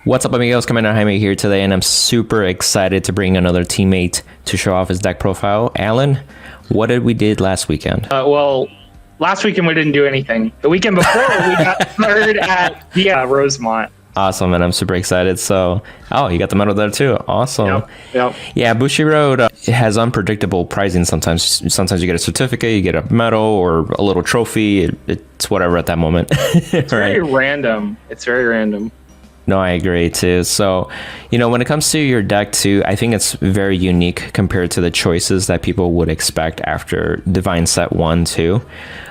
What's up, amigos? Commander Jaime here today, and I'm super excited to bring another teammate to show off his deck profile. Alan, what did we did last weekend? Well, last weekend we didn't do anything. The weekend before we got third at BSF Rosemont. Awesome, and I'm super excited. So, you got the medal there too. Awesome. Yep. Yeah, Bushiroad has unpredictable pricing sometimes. Sometimes you get a certificate, you get a medal, or a little trophy. It's whatever at that moment. It's very random. It's very random. No, I agree too. So, when it comes to your deck too, I think it's very unique compared to the choices that people would expect after Divine Set 1, 2.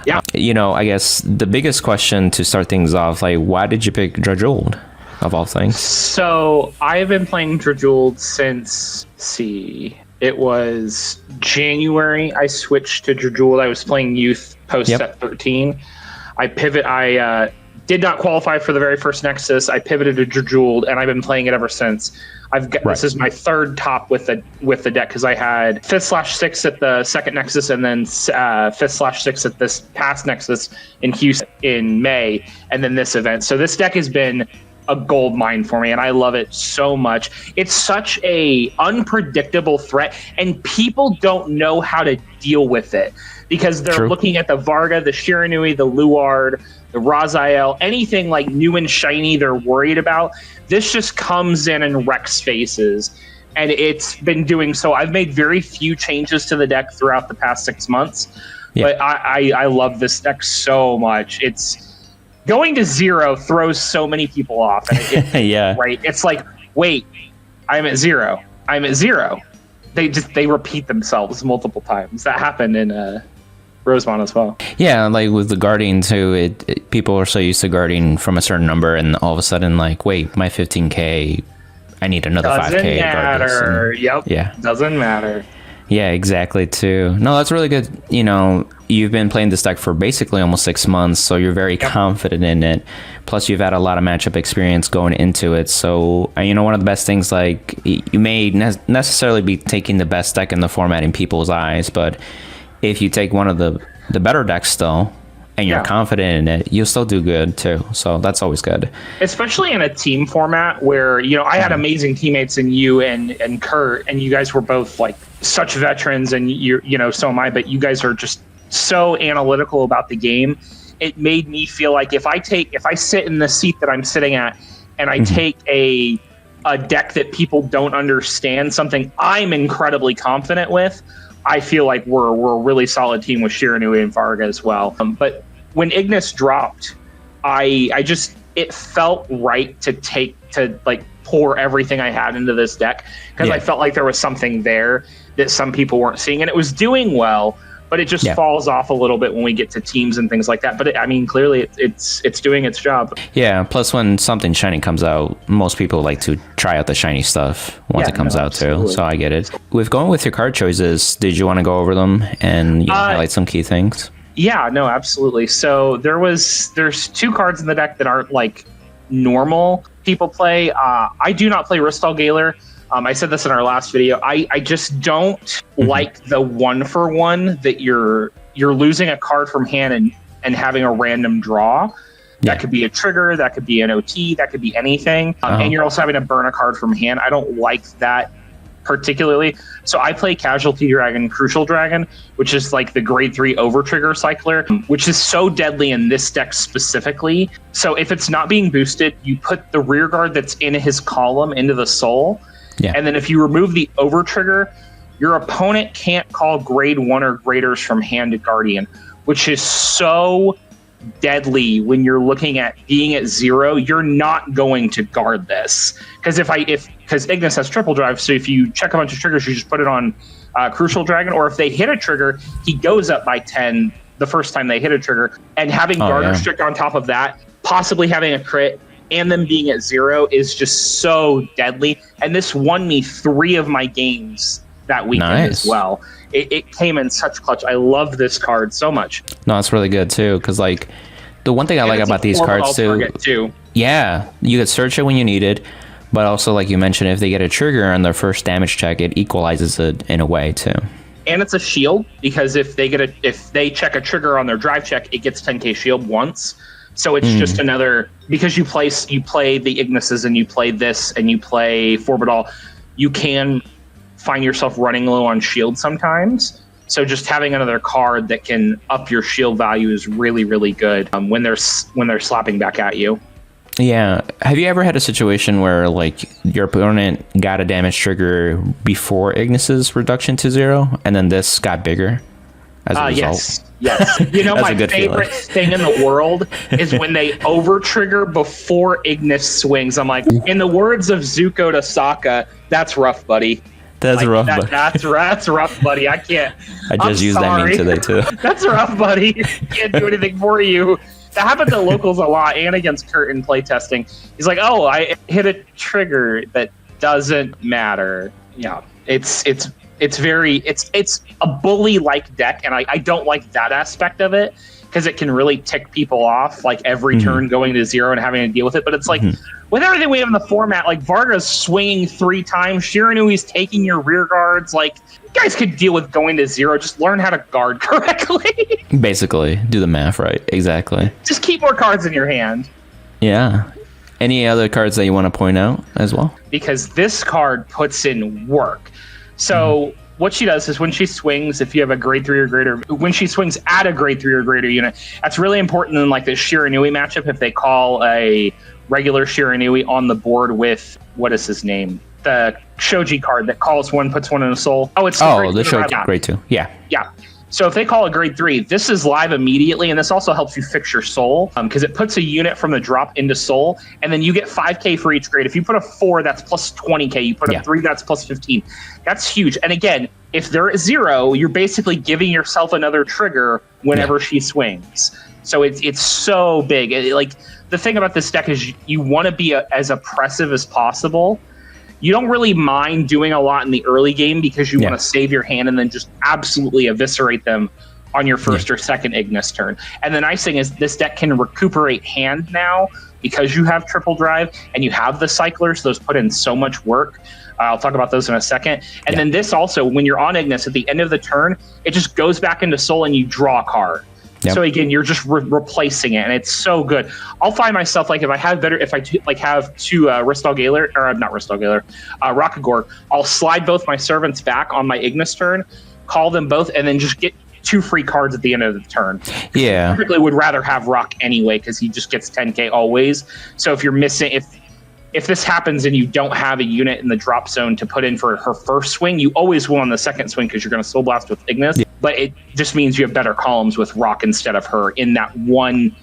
Yeah. I guess the biggest question to start things off, why did you pick Drajeweled, of all things? So, I've been playing Drajeweled since, it was January. I switched to Drajeweled. I was playing Youth post Set 13. I did not qualify for the very first Nexus. I pivoted to Drajeweled, and I've been playing it ever since. This is my third top with the deck, because I had 5/6 at the second Nexus, and then 5/6 at this past Nexus in Houston in May, and then this event. So this deck has been a gold mine for me, and I love it so much. It's such a unpredictable threat, and people don't know how to deal with it, because they're looking at the Varga, the Shiranui, the Luard, the Raziel, anything like new and shiny they're worried about. This just comes in and wrecks faces, and it's been doing so. I've made very few changes to the deck throughout the past 6 months, but I love this deck so much. It's going to 0 throws so many people off. And right? It's like, wait, I'm at 0. I'm at 0. They repeat themselves multiple times. That happened in Rosemont as well. Yeah, with the guarding too, people are so used to guarding from a certain number, and all of a sudden, wait, my 15k, I need another 5k. Doesn't matter. Doesn't matter. Yeah, exactly too. No, that's really good. You've been playing this deck for basically almost 6 months, so you're very confident in it. Plus, you've had a lot of matchup experience going into it. So, one of the best things, you may necessarily be taking the best deck in the format in people's eyes, but if you take one of the better decks still, and you're confident in it, you'll still do good too. So that's always good. Especially in a team format where, I had amazing teammates in you and Kurt, and you guys were both such veterans, and so am I, but you guys are just so analytical about the game. It made me feel like if I sit in the seat that I'm sitting at, and I take a deck that people don't understand, something I'm incredibly confident with, I feel like we're a really solid team with Shiranui and Varga as well. But when Ignis dropped, it felt right to pour everything I had into this deck, because I felt like there was something there that some people weren't seeing, and it was doing well, but it just falls off a little bit when we get to teams and things like that. But clearly it's doing its job. Yeah. Plus, when something shiny comes out, most people like to try out the shiny stuff once it comes out too. So I get it. With going with your card choices, did you want to go over them and highlight some key things? Yeah, no, absolutely. So there's 2 cards in the deck that aren't normal people play. I do not play Ristal Galer. I said this in our last video. I just don't like the 1-for-1 that you're losing a card from hand and having a random draw. That could be a trigger, that could be an OT, that could be anything. And you're also having to burn a card from hand. I don't like that particularly. So I play Casualty Dragon, Crucial Dragon, which is the grade 3 over trigger cycler, which is so deadly in this deck specifically. So if it's not being boosted, you put the rear guard that's in his column into the soul. Yeah. And then if you remove the over trigger, your opponent can't call grade 1 or graders from hand to Guardian, which is so deadly when you're looking at being at 0. You're not going to guard this, because because Ignis has triple drive, so if you check a bunch of triggers, you just put it on Crucial Dragon, or if they hit a trigger, he goes up by 10 the first time they hit a trigger, and having guard restrict on top of that, possibly having a crit, and them being at 0 is just so deadly. And this won me 3 of my games that weekend as well. It came in such clutch. I love this card so much. No, it's really good too, because the one thing I like about these cards too, you could search it when you need it, but also you mentioned, if they get a trigger on their first damage check, it equalizes it in a way too. And it's a shield, because if they check a trigger on their drive check, it gets 10k shield once. So it's just another, because you play the Ignises and you play this and you play Forbidal, you can find yourself running low on shield sometimes. So just having another card that can up your shield value is really, really good when they're slapping back at you. Yeah. Have you ever had a situation where like your opponent got a damage trigger before Ignis's reduction to 0, and then this got bigger as a result? Yes. You know, my favorite thing in the world is when they over trigger before Ignis swings. I'm like, in the words of Zuko to Sokka, that's rough, buddy. That's rough, buddy. That's rough, buddy. I can't. I just used that meme today too. That's rough, buddy. Can't do anything for you. That happens at locals a lot and against Kurt in playtesting. He's like, oh, I hit a trigger that doesn't matter. Yeah, it's a bully-like deck, and I don't like that aspect of it because it can really tick people off, like every turn going to 0 and having to deal with it. But it's like, with everything we have in the format, like Varga's swinging 3 times, Shiranui's taking your rear guards, like, you guys could deal with going to 0. Just learn how to guard correctly. Basically, do the math right. Exactly. Just keep more cards in your hand. Yeah. Any other cards that you want to point out as well? Because this card puts in work. So what she does is when she swings, if you have a grade 3 or greater, when she swings at a grade 3 or greater unit, that's really important in like the Shiranui matchup. If they call a regular Shiranui on the board with, what is his name? The Shoji card that calls 1, puts 1 in a soul. Oh, it's the Shoji grade 2. Yeah. Yeah. So if they call a grade 3, this is live immediately, and this also helps you fix your soul because it puts a unit from the drop into soul, and then you get 5k for each grade. If you put a 4, that's plus 20k. You put a 3, that's plus 15. That's huge. And again, if they're at 0, you're basically giving yourself another trigger whenever she swings. So it's so big. Like, the thing about this deck is you want to be as oppressive as possible. You don't really mind doing a lot in the early game because you want to save your hand and then just absolutely eviscerate them on your first or second Ignis turn. And the nice thing is this deck can recuperate hand now because you have triple drive and you have the cyclers. Those put in so much work. I'll talk about those in a second. And then this also, when you're on Ignis at the end of the turn, it just goes back into soul and you draw a card. Yep. So again, you're just replacing it, and it's so good. I'll find myself like if I have 2 Ristal Galar, or not Ristal Galar, Rockagorg, I'll slide both my servants back on my Ignis turn, call them both, and then just get 2 free cards at the end of the turn. Yeah, I typically would rather have Rock anyway because he just gets 10k always. So if you're missing, if this happens and you don't have a unit in the drop zone to put in for her first swing, you always will on the second swing because you're going to Soul Blast with Ignis. Yeah. But it just means you have better columns with Rock instead of her in that one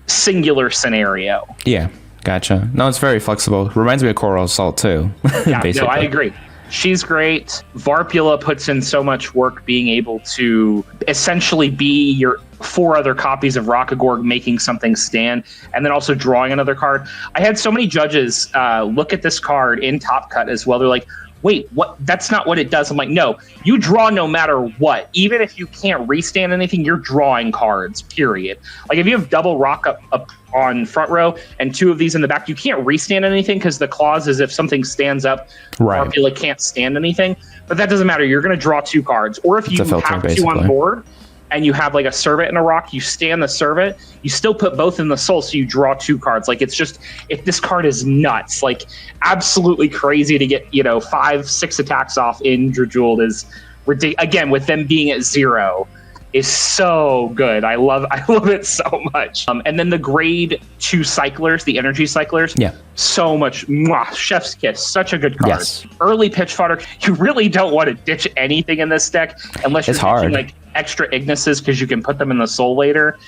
singular scenario. Yeah, gotcha. No, it's very flexible. Reminds me of Coral Assault too. Yeah, no, I agree. She's great. Varpula puts in so much work being able to essentially be your 4 other copies of Rockagorg making something stand, and then also drawing another card. I had so many judges look at this card in Top Cut as well. They're like, wait, what? That's not what it does. I'm like, no, you draw no matter what. Even if you can't restand anything, you're drawing cards, period. Like if you have double Rock up on front row and 2 of these in the back, you can't restand anything because the clause is if something stands up, Varpula can't stand anything. But that doesn't matter. You're going to draw 2 cards. Or if you have 2 on board and you have like a servant and a Rock, you stand the servant, you still put both in the soul, so you draw 2 cards. Like it's just, if this card is nuts, like absolutely crazy to get 5-6 attacks off in Drajeweled is ridiculous. Again, with them being at 0 is so good. I love it so much. And then the grade 2 cyclers, the energy cyclers, so much. Chef's kiss. Such a good card. Yes. Early pitch fodder. You really don't want to ditch anything in this deck unless you're ditching like extra Ignises because you can put them in the soul later.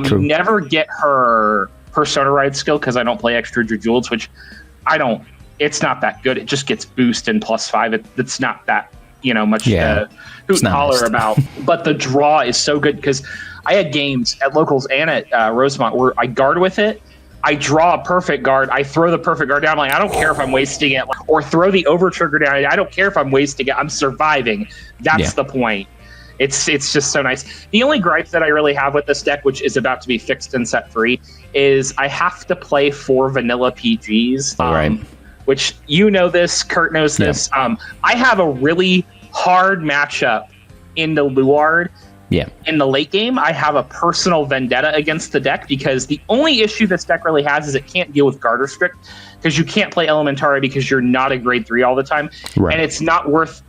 You never get her Persona Ride skill because I don't play extra Drajeweleds, which I don't. It's not that good. It just gets boost in +5. It's not that much to hoot and holler about. But the draw is so good because I had games at locals and at Rosemont where I guard with it. I draw a perfect guard. I throw the perfect guard down. I'm like, I don't care if I'm wasting it. Or throw the over trigger down. I don't care if I'm wasting it. I'm surviving. That's the point. It's just so nice. The only gripe that I really have with this deck, which is about to be fixed and set free, is I have to play 4 vanilla PGs. Which this, Kurt knows this. I have a really hard matchup in the Luard Yeah. In the late game, I have a personal vendetta against the deck because the only issue this deck really has is it can't deal with Guard Restrict because you can't play Elementari because you're not a grade 3 all the time. Right. And it's not worth,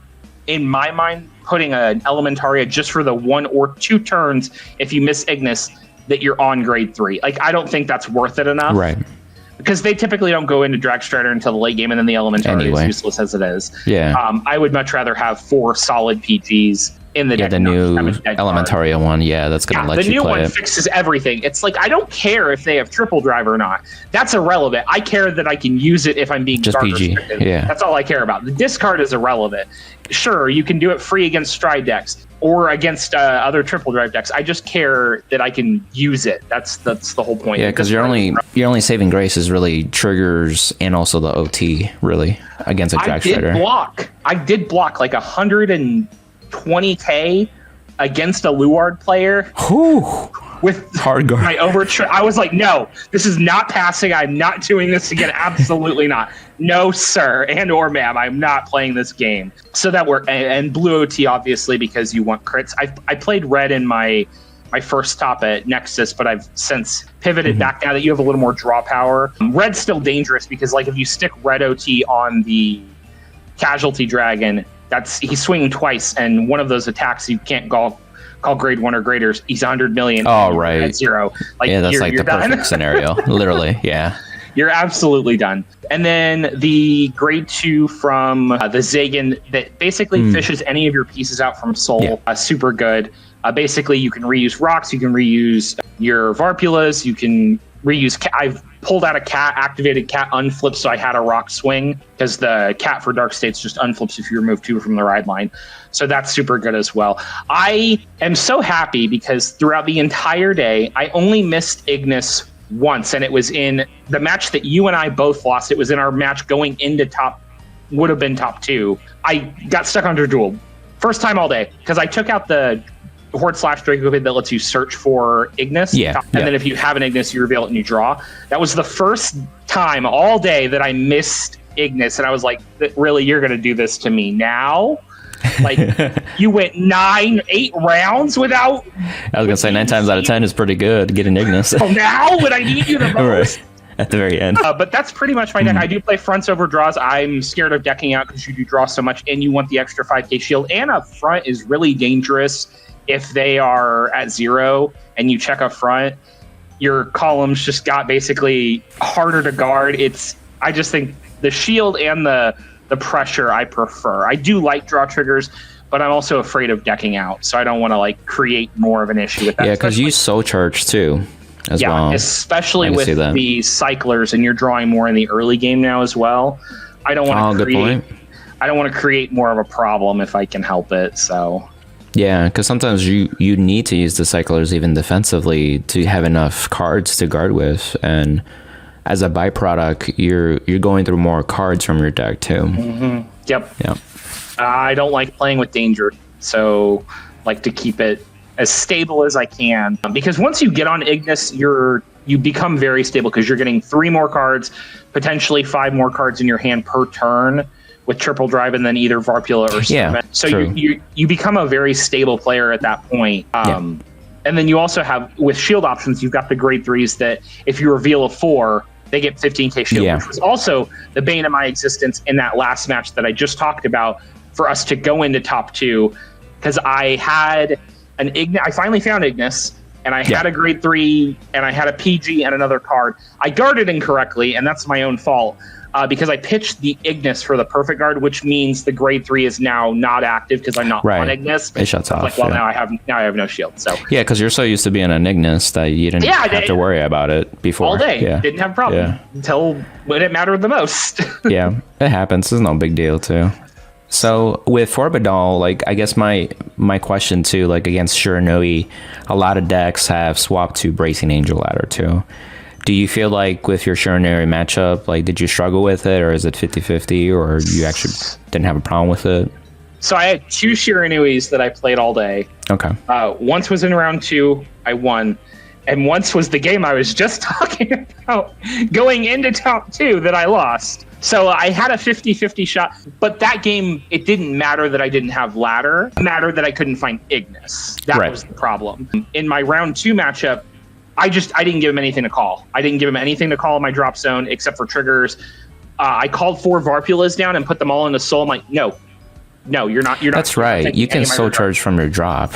in my mind, putting an Elementaria just for the 1 or 2 turns if you miss Ignis that you're on grade 3. Like, I don't think that's worth it enough. Right. Because they typically don't go into Drag Strider until the late game, and then the Elementary is useless as it is. Yeah. I would much rather have 4 solid PGs in the deck. The new Elementaria one, that's going to let you play it. The new one fixes everything. It's like, I don't care if they have triple drive or not. That's irrelevant. I care that I can use it if I'm being just PG. restricted. Yeah. That's all I care about. The discard is irrelevant. Sure, you can do it free against Stride decks or against other triple drive decks. I just care that I can use it. That's the whole point. Yeah, because your only saving grace is really triggers and also the OT really against a Drag Strider. I did block like 120k against a Luard player. Whew. With hard guard. My I was like, no, this is not passing. I'm not doing this again. Absolutely not. No, sir, and or ma'am, I'm not playing this game. So that worked. And blue OT, obviously, because you want crits. I played red in my first stop at Nexus, but I've since pivoted back now that you have a little more draw power. Red's still dangerous because, like, if you stick red OT on the Casualty Dragon, he's swinging twice, and one of those attacks you can't call grade 1 or graders. He's 100 million. Oh, right. At 0. Like, yeah, that's like the perfect scenario. Literally, yeah. You're absolutely done. And then the grade 2 from the Zagan that basically fishes any of your pieces out from Soul. Super good. Basically, you can reuse rocks. You can reuse your Varpulas. You can reuse... I've pulled out a cat, activated cat unflips, so I had a rock swing because the cat for Dark States just unflips if you remove 2 from the ride line. So that's super good as well. I am so happy because throughout the entire day, I only missed Ignis once, and it was in the match that you and I both lost. It was in our match going into would have been top 2. I got stuck under duel. First time all day, because I took out the Horde/Draco that lets you search for Ignis. And then if you have an Ignis, you reveal it and you draw. That was the first time all day that I missed Ignis, and I was like, really, you're going to do this to me now? Like, you went 8 rounds without... I was going to say 9 times out of 10 is pretty good getting Ignis. So now when I need you the most? Right. At the very end. But that's pretty much my deck. I do play fronts over draws. I'm scared of decking out because you do draw so much, and you want the extra 5k shield. And up front is really dangerous if they are at 0 and you check up front. Your columns just got basically harder to guard. I just think the shield and the pressure I prefer. I do like draw triggers, but I'm also afraid of decking out, so I don't want to like create more of an issue with that. Yeah, because you soul charge too, as well. Especially with the cyclers, and you're drawing more in the early game now as well. I don't want to create more of a problem if I can help it. So. Yeah, because sometimes you need to use the cyclers even defensively to have enough cards to guard with, and as a byproduct, you're going through more cards from your deck too. Yep. I don't like playing with danger, so like to keep it as stable as I can. Because once you get on Ignis, you become very stable because you're getting 3 more cards, potentially 5 more cards in your hand per turn with triple drive, and then either Varpula or Servant. So you become a very stable player at that point. And then you also have, with shield options, you've got the grade 3s that if you reveal a 4, they get 15k shield, which was also the bane of my existence in that last match that I just talked about for us to go into top 2, because I had an Ignis. I finally found Ignis, and I had a grade 3, and I had a PG and another card. I guarded incorrectly, and that's my own fault. Because I pitched the Ignis for the perfect guard, which means the grade 3 is now not active because I'm not on Ignis. It shuts off. Like, well, now I have no shield. So because you're so used to being an Ignis that you didn't have to worry about it before. All day, didn't have a problem until when it mattered the most. It happens. It's no big deal too. So with Forbidal, like, I guess my question too, like against Shiranui, a lot of decks have swapped to Bracing Angel Ladder too. Do you feel like with your Shiranui matchup, like, did you struggle with it, or is it 50-50, or you actually didn't have a problem with it? So I had 2 Shiranuis that I played all day. Okay. Once was in round 2, I won. And once was the game I was just talking about going into top 2 that I lost. So I had a 50-50 shot, but that game, it didn't matter that I didn't have ladder. It mattered that I couldn't find Ignis. That was the problem. In my round 2 matchup, I didn't give him anything to call. I didn't give him anything to call in my drop zone except for triggers. I called 4 Varpulas down and put them all in the soul. I'm like, no, you're not. That's right. You can soul charge from your drop.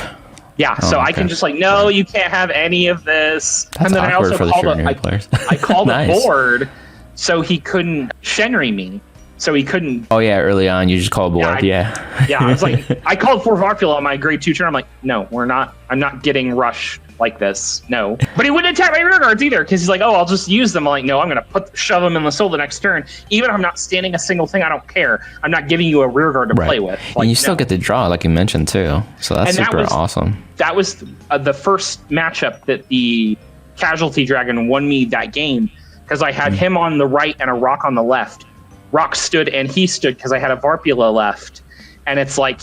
Yeah, so I can just like, no, you can't have any of this. That's and then awkward for the Shenry players. players. I called Nice. a board so he couldn't Shenry me. So he couldn't. Oh yeah, early on you just call a board. Yeah. Yeah, I was like, I called 4 Varpula on my grade 2 turn. I'm like, no, we're not. I'm not getting rush like this. No. But he wouldn't attack my rear guards either because he's like, oh, I'll just use them. I'm like, no, I'm going to shove them in the soul the next turn. Even if I'm not standing a single thing, I don't care. I'm not giving you a rear guard to play with. Like, and you still get the draw, like you mentioned too. So that's super awesome. That was the first matchup that the Casualty Dragon won me that game because I had him on the right and a Rock on the left. Rock stood and he stood because I had a Varpula left. And it's like,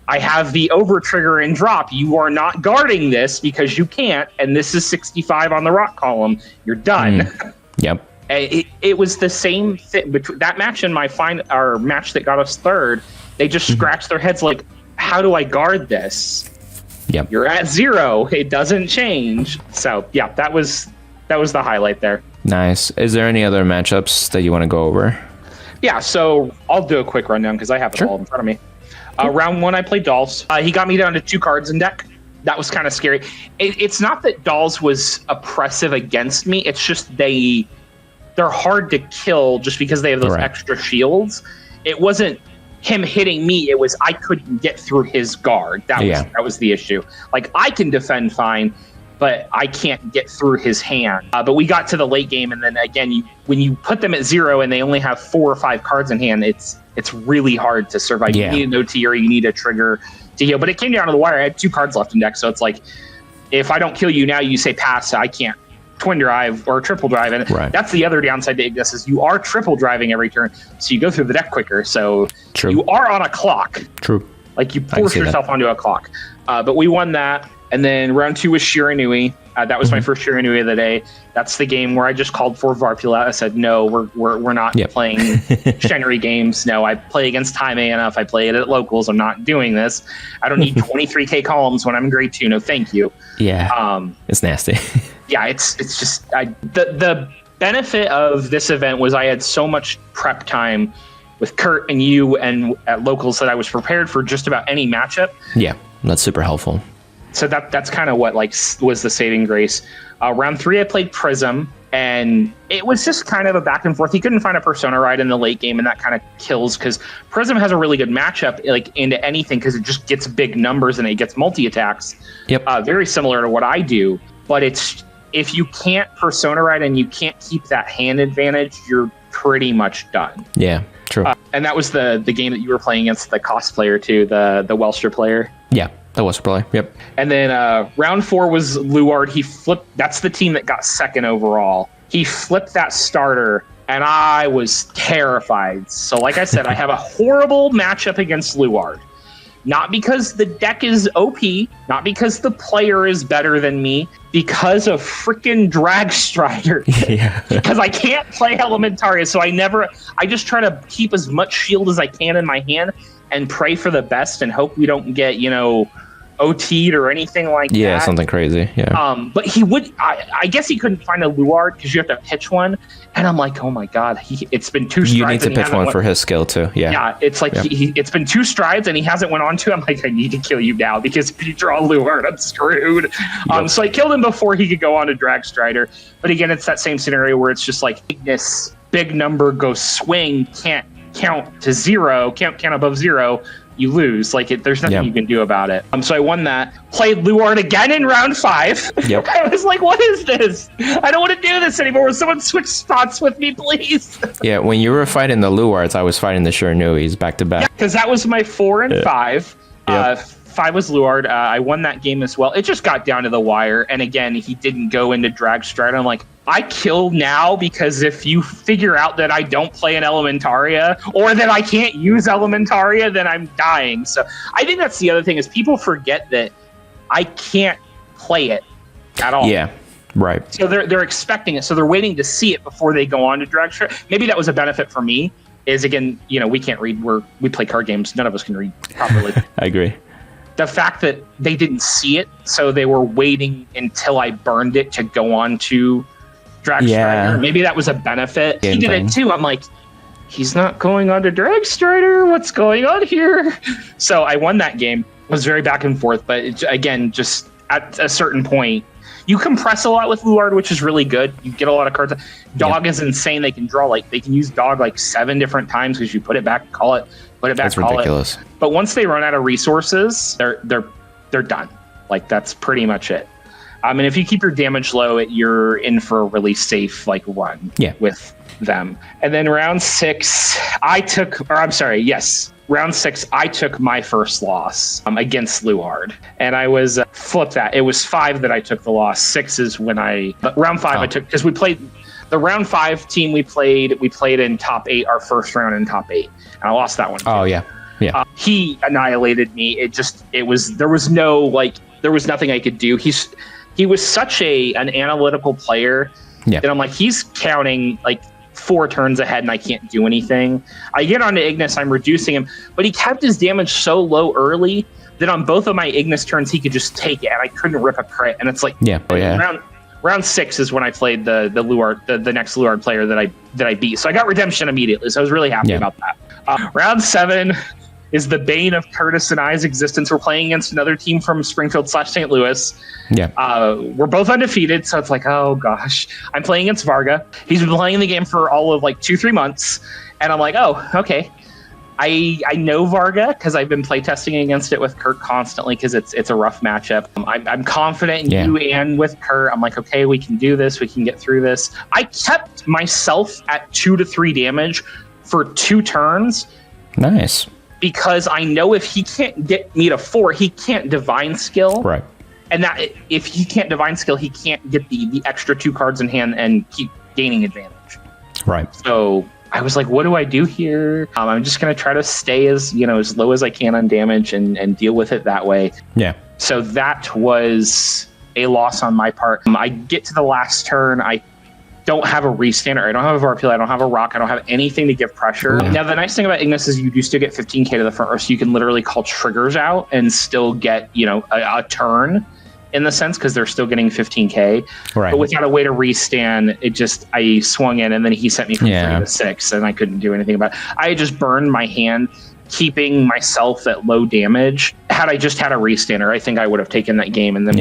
I have the over trigger and drop. You are not guarding this because you can't. And this is 65 on the Rock column. You're done. Yep. It was the same thing. That match and my our match that got us 3rd, they just scratched their heads like, how do I guard this? Yep. You're at 0. It doesn't change. So yeah, that was the highlight there. Nice. Is there any other matchups that you want to go over? Yeah, so I'll do a quick rundown because I have it all in front of me. Round 1, I played Dolls. He got me down to 2 cards in deck. That was kind of scary. It's not that Dolls was oppressive against me. It's just they're hard to kill just because they have those extra shields. It wasn't him hitting me. It was I couldn't get through his guard. That was the issue. Like, I can defend fine, but I can't get through his hand. But we got to the late game, and then again, when you put them at 0 and they only have 4 or 5 cards in hand, it's really hard to survive. You need an OT or you need a trigger to heal. But it came down to the wire. I had 2 cards left in deck, so it's like, if I don't kill you now, you say pass. I can't twin drive or triple drive, and that's the other downside to Ignis is you are triple driving every turn, so you go through the deck quicker. So you are on a clock. True. Like, you force yourself onto a clock. But we won that. And then round 2 was Shiranui. That was my first Shiranui of the day. That's the game where I just called for Varpula. I said, no, we're not playing Shenry games. No, I play against Time Mana. If I play it at locals, I'm not doing this. I don't need 23k columns when I'm in grade 2. No, thank you. Yeah. It's nasty. Yeah, it's just the benefit of this event was I had so much prep time with Kurt and you and at locals that I was prepared for just about any matchup. Yeah, that's super helpful. So that's kind of what was the saving grace. Round 3, I played Prism, and it was just kind of a back and forth. He couldn't find a Persona ride in the late game, and that kind of kills because Prism has a really good matchup into anything because it just gets big numbers and it gets multi-attacks. Yep. Very similar to what I do, but if you can't Persona ride and you can't keep that hand advantage, you're pretty much done. Yeah, true. And that was the game that you were playing against the cosplayer too, the Welster player. Yeah. That was play. Yep. And then round 4 was Luard. He flipped. That's the team that got 2nd overall. He flipped that starter, and I was terrified. So, like I said, I have a horrible matchup against Luard. Not because the deck is OP, not because the player is better than me, because of freaking Drag Strider. Because I can't play Elementaria, so I just try to keep as much shield as I can in my hand and pray for the best and hope we don't get, OT'd or anything like that. Yeah, something crazy. Yeah. But he would. I guess he couldn't find a Luard because you have to pitch one, and I'm like, oh my god, it's been 2 strides. You need to pitch one for his skill too. Yeah. Yeah, it's like it's been 2 strides and he hasn't went on to. I'm like, I need to kill you now because if you draw a Luard, I'm screwed. So I killed him before he could go on to Drag Strider. But again, it's that same scenario where it's just like Ignis, big number, go swing, can't count to 0, can't count above 0. You lose. There's nothing you can do about it. So I won that. Played Luard again in round 5. Yep. I was like, what is this? I don't want to do this anymore. Will someone switch spots with me, please? Yeah, when you were fighting the Luards, I was fighting the Shiranuis back to back. Because that was my 4 and 5. 5 was Luard. I won that game as well. It just got down to the wire. And again, he didn't go into Drag Strider. I'm like, I kill now because if you figure out that I don't play an Elementaria or that I can't use Elementaria, then I'm dying. So I think that's the other thing is people forget that I can't play it at all. Yeah. Right. So they're expecting it. So they're waiting to see it before they go on to drag strike. Maybe that was a benefit for me. Is again, we can't read. We play card games. None of us can read properly. I agree. The fact that they didn't see it, so they were waiting until I burned it to go on to drag strider. Maybe that was a benefit. He did it too. I'm like, he's not going on to drag strider. What's going on here? So I won that game. It was very back and forth, but again, just at a certain point, you compress a lot with Luard, which is really good. You get a lot of cards. Dog is insane. They can use dog like 7 different times because you put it back, call it, put it back, That's call ridiculous. it. But once they run out of resources, they're done. Like that's pretty much it. And if you keep your damage low, you're in for a really safe run with them. And then round 6, round 6, I took my first loss against Luard. And I was flipped that. It was 5 that I took the loss. 6 is when round 5 I took, because we played the round 5 team we played in top 8, our first round in top 8. And I lost that one too. Oh yeah. Yeah. He annihilated me. There was nothing I could do. He was such an analytical player that I'm like, he's counting 4 turns ahead and I can't do anything. I get onto Ignis, I'm reducing him, but he kept his damage so low early that on both of my Ignis turns he could just take it and I couldn't rip a crit. And it's like round 6 is when I played the Luard, the next Luard player that I beat. So I got redemption immediately. So I was really happy about that. Round 7 is the bane of Curtis and I's existence. We're playing against another team from Springfield/St. Louis. Yeah. We're both undefeated, so it's like, oh gosh. I'm playing against Varga. He's been playing the game for all of 2-3 months, and I'm like, oh, okay. I know Varga because I've been playtesting against it with Kurt constantly because it's a rough matchup. I'm confident in you and with Kurt. I'm like, okay, we can do this. We can get through this. I kept myself at 2 to 3 damage for 2 turns. Nice. Because I know if he can't get me to 4, he can't divine skill. Right. And that if he can't divine skill, he can't get the extra 2 cards in hand and keep gaining advantage. Right. So I was like, what do I do here? I'm just going to try to stay as low as I can on damage and deal with it that way. Yeah. So that was a loss on my part. I get to the last turn. I don't have a restander. I don't have a Varpula. I don't have a rock. I don't have anything to give pressure. Yeah. Now, the nice thing about Ignis is you do still get 15k to the front row, so you can literally call triggers out and still get, a turn in the sense because they're still getting 15k. Right. But without a way to restand, I swung in and then he sent me from 3 to 6 and I couldn't do anything about it. I just burned my hand keeping myself at low damage. Had I just had a restander, I think I would have taken that game and then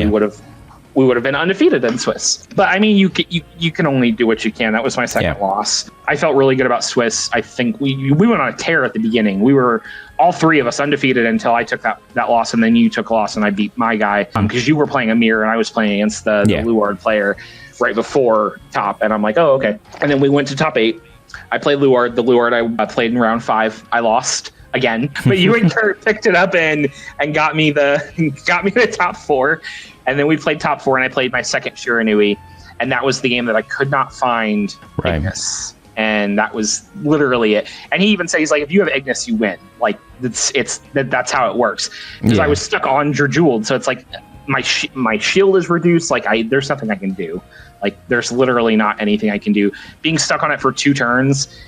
we would have been undefeated in Swiss. But I mean, you can only do what you can. That was my second loss. I felt really good about Swiss. I think we went on a tear at the beginning. We were all 3 of us undefeated until I took that loss, and then you took a loss, and I beat my guy because you were playing Amir and I was playing against the Luard player right before top. And I'm like, oh, okay. And then we went to top 8. I played Luard. The Luard I played in round 5. I lost again, but you and Kurt picked it up and got me the top 4. And then we played top 4, and I played my second Shiranui, and that was the game that I could not find Ignis. And that was literally it. And he even says, if you have Ignis, you win. That's how it works. Because I was stuck on Drajeweled, so it's like my shield is reduced. There's nothing I can do. There's literally not anything I can do. Being stuck on it for 2 turns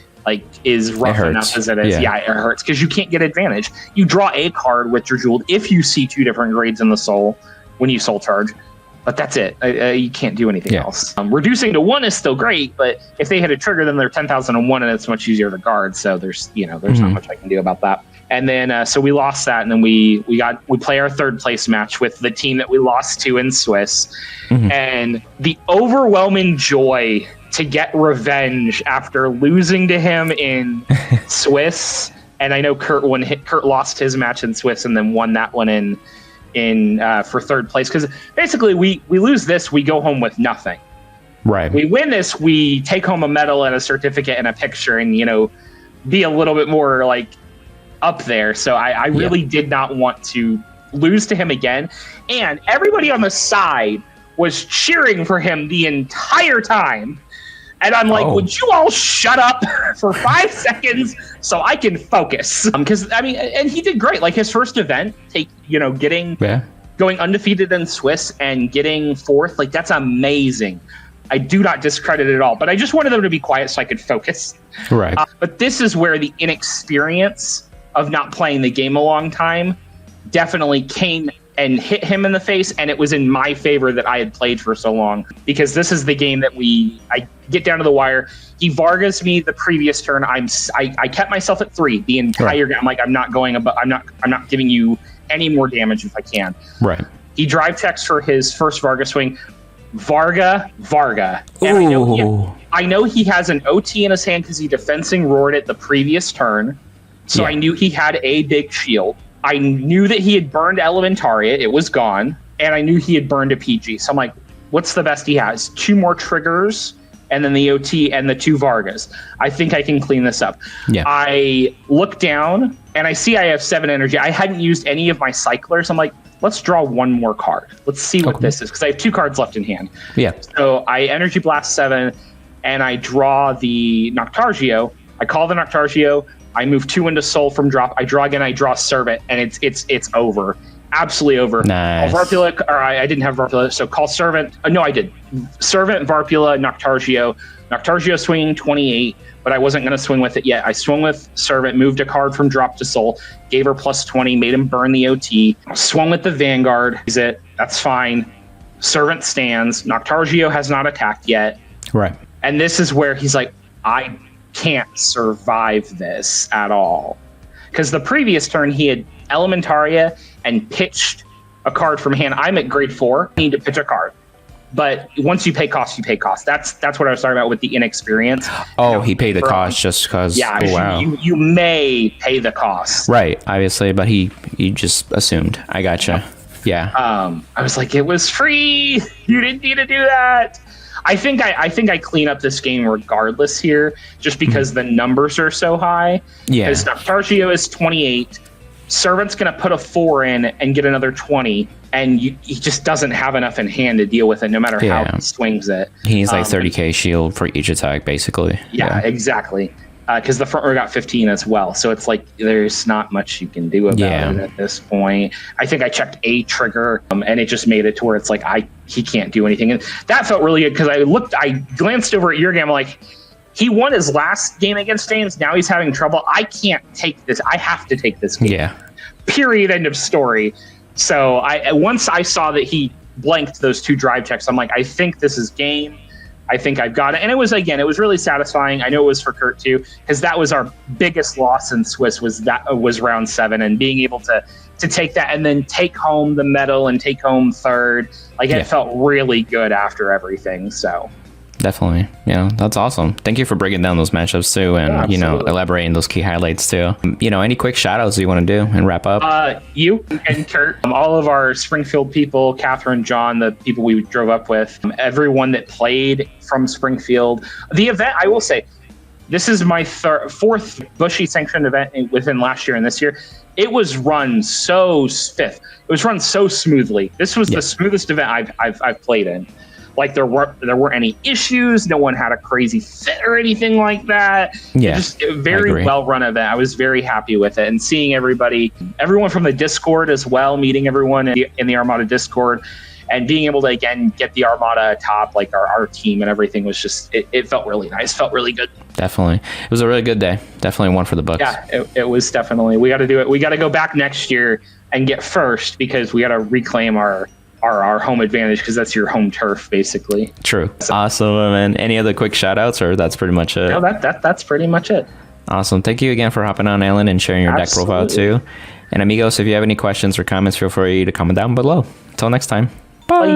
is rough enough as it is. Yeah, it hurts because you can't get advantage. You draw a card with Drajeweled if you see 2 different grades in the soul when you soul charge, but that's it. You can't do anything else. Reducing to 1 is still great, but if they hit a trigger, then they're 10,001 and it's much easier to guard. So there's not much I can do about that. And then so we lost that, and then we play our 3rd place match with the team that we lost to in Swiss, and the overwhelming joy to get revenge after losing to him in Swiss. And I know Kurt lost his match in Swiss and then won that one in for 3rd place, because basically we lose this, we go home with nothing. Right. We win this, we take home a medal and a certificate and a picture, and be a little bit more up there. So I really did not want to lose to him again. And everybody on the side was cheering for him the entire time. And I'm like, would you all shut up for 5 seconds so I can focus? Because, and he did great. His first event, getting going undefeated in Swiss and getting fourth, like that's amazing. I do not discredit it at all, but I just wanted them to be quiet so I could focus. Right. But this is where the inexperience of not playing the game a long time definitely came and hit him in the face, and it was in my favor that I had played for so long, because this is the game that I get down to the wire. He Vargas me the previous turn. I kept myself at 3 the entire game. I'm like, I'm not giving you any more damage if I can. Right. He drive checks for his first Varga swing. Varga. And I know he has an OT in his hand because he defensing roared it the previous turn. So I knew he had a big shield. I knew that he had burned Elementaria. It was gone. And I knew he had burned a PG. So I'm like, what's the best he has? 2 more triggers and then the OT and the 2 Vargas. I think I can clean this up. Yeah. I look down and I see I have 7 energy. I hadn't used any of my cyclers. I'm like, let's draw 1 more card. Let's see what this is, because I have 2 cards left in hand. Yeah. So I Energy Blast 7 and I draw the Noctargio. I call the Noctargio. I move 2 into Soul from drop. I draw again. I draw Servant, and it's over. Absolutely over. Nice. Varpula, or I didn't have Varpula, so call Servant. No, I did. Servant, Varpula, Noctargio. Noctargio swinging 28, but I wasn't going to swing with it yet. I swung with Servant, moved a card from drop to Soul, gave her plus 20, made him burn the OT. Swung with the Vanguard. Is it? That's fine. Servant stands. Noctargio has not attacked yet. Right. And this is where he's like, I can't survive this at all, because the previous turn he had Elementaria and pitched a card from hand. I'm at grade 4. I need to pitch a card, but once you pay cost, you pay cost. That's what I was talking about with the inexperience. Oh, he paid the cost just because. Yeah, wow. You may pay the cost, right? Obviously, but he just assumed. I gotcha. Yeah. I was like, it was free. You didn't need to do that. I think I clean up this game regardless here, just because the numbers are so high. Yeah. Because Noctargio is 28. Servant's going to put a 4 in and get another 20, and he just doesn't have enough in hand to deal with it, no matter how he swings it. He needs like 30k shield for each attack, basically. Yeah, exactly. Because the front row got 15 as well, so it's like there's not much you can do about it at this point. I think I checked a trigger, and it just made it to where it's like he can't do anything, and that felt really good because I glanced over at your game, I'm like, he won his last game against James. Now he's having trouble. I can't take this. I have to take this game. Yeah. Period. End of story. So once I saw that he blanked those 2 drive checks, I'm like, I think this is game. I think I've got it. And it was really satisfying. I know it was for Kurt too, because that was our biggest loss in Swiss was round 7, and being able to take that and then take home the medal and take home 3rd. Like it felt really good after everything. So definitely. Yeah, that's awesome. Thank you for breaking down those matchups too, and elaborating those key highlights too. Any quick shout outs you want to do and wrap up? You and Kurt, all of our Springfield people, Catherine, John, the people we drove up with, everyone that played from Springfield. The event, I will say, this is my 4th Bushy sanctioned event within last year and this year. It was run so stiff. It was run so smoothly. This was the smoothest event I've played in. Like there weren't any issues. No one had a crazy fit or anything like that. Yeah, just a very well run event. I was very happy with it, and seeing everyone from the Discord as well, meeting everyone in the Armada Discord, and being able to again get the Armada atop, like our team and everything was just it felt really nice. Felt really good. Definitely, it was a really good day. Definitely one for the books. Yeah, it was definitely. We got to do it. We got to go back next year and get first, because we got to reclaim our home advantage, because that's your home turf basically. True. So, awesome. And any other quick shout outs, or that's pretty much it? No, that's pretty much it. Awesome. Thank you again for hopping on, Alan, and sharing your deck profile too. And amigos, if you have any questions or comments, feel free to comment down below. Until next time. Bye.